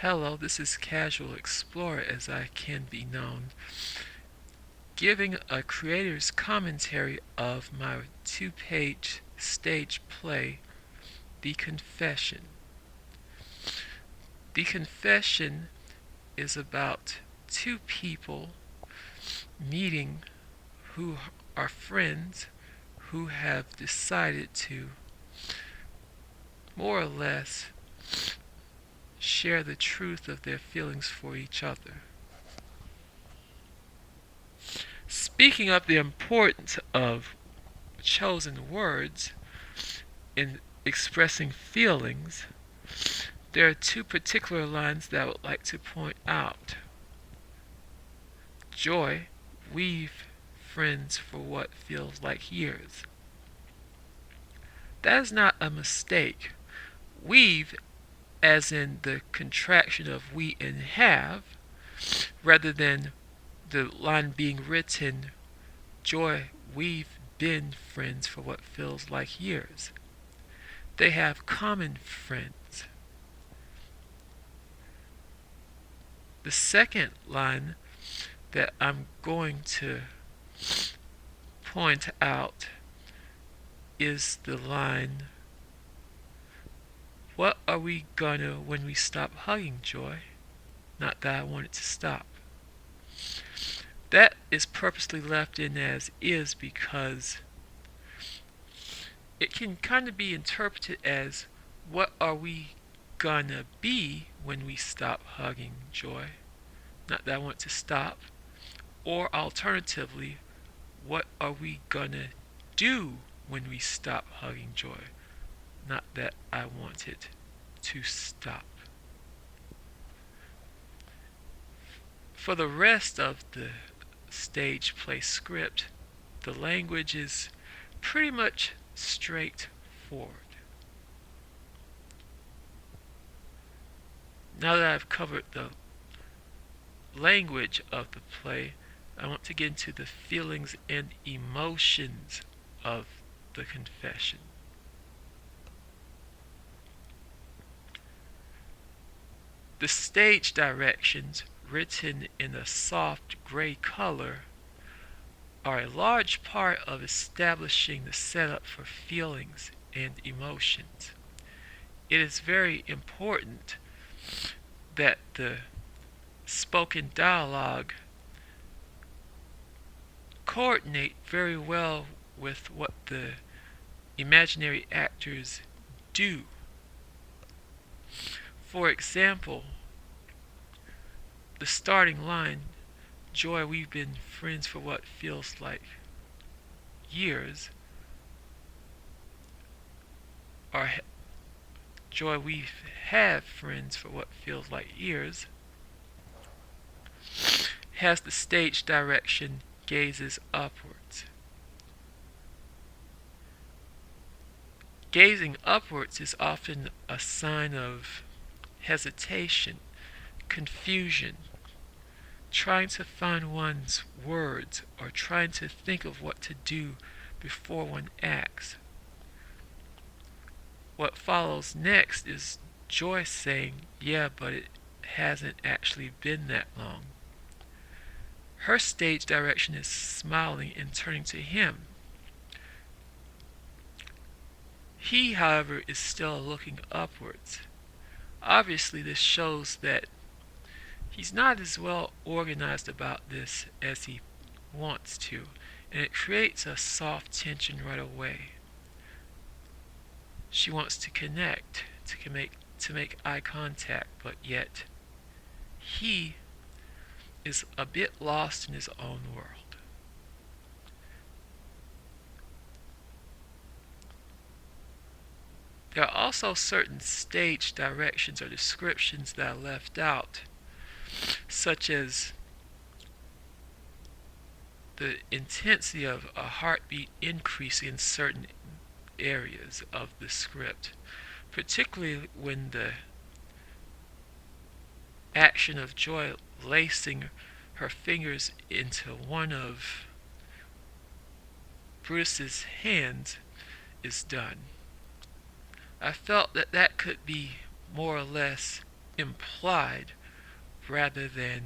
Hello, this is Casual Explorer as I can be known, giving a creator's commentary of my two-page stage play, The Confession. The Confession is about two people meeting who are friends who have decided to more or less share the truth of their feelings for each other. Speaking of the importance of chosen words in expressing feelings, there are two particular lines that I would like to point out. Joy, we've friends for what feels like years. That is not a mistake. We've, as in the contraction of we and have, rather than the line being written, Joy, we've been friends for what feels like years. They have common friends. The second line that I'm going to point out is the line, what are we gonna when we stop hugging, Joy? Not that I want it to stop. That is purposely left in as is because it can kind of be interpreted as, what are we gonna be when we stop hugging, Joy? Not that I want to stop. Or alternatively, what are we gonna do when we stop hugging, Joy? Not that I want it to stop. For the rest of the stage play script, the language is pretty much straightforward. Now that I've covered the language of the play, I want to get into the feelings and emotions of the confession. The stage directions, written in a soft gray color, are a large part of establishing the setup for feelings and emotions. It is very important that the spoken dialogue coordinate very well with what the imaginary actors do. For example, the starting line, Joy, we've been friends for what feels like years, or Joy, we've had friends for what feels like years, has the stage direction gazes upwards. Gazing upwards is often a sign of hesitation, confusion, trying to find one's words or trying to think of what to do before one acts. What follows next is Joy saying, yeah, but it hasn't actually been that long. Her stage direction is smiling and turning to him. He, however, is still looking upwards. Obviously, this shows that he's not as well organized about this as he wants to, and it creates a soft tension right away. She wants to connect, to make eye contact, but yet he is a bit lost in his own world. There are also certain stage directions or descriptions that are left out, such as the intensity of a heartbeat increasing in certain areas of the script, particularly when the action of Joy lacing her fingers into one of Bruce's hands is done. I felt that that could be more or less implied rather than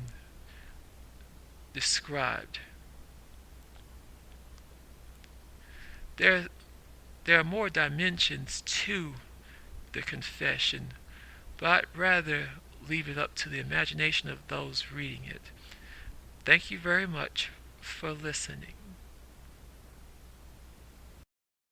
described. There, there are more dimensions to the confession, but I'd rather leave it up to the imagination of those reading it. Thank you very much for listening.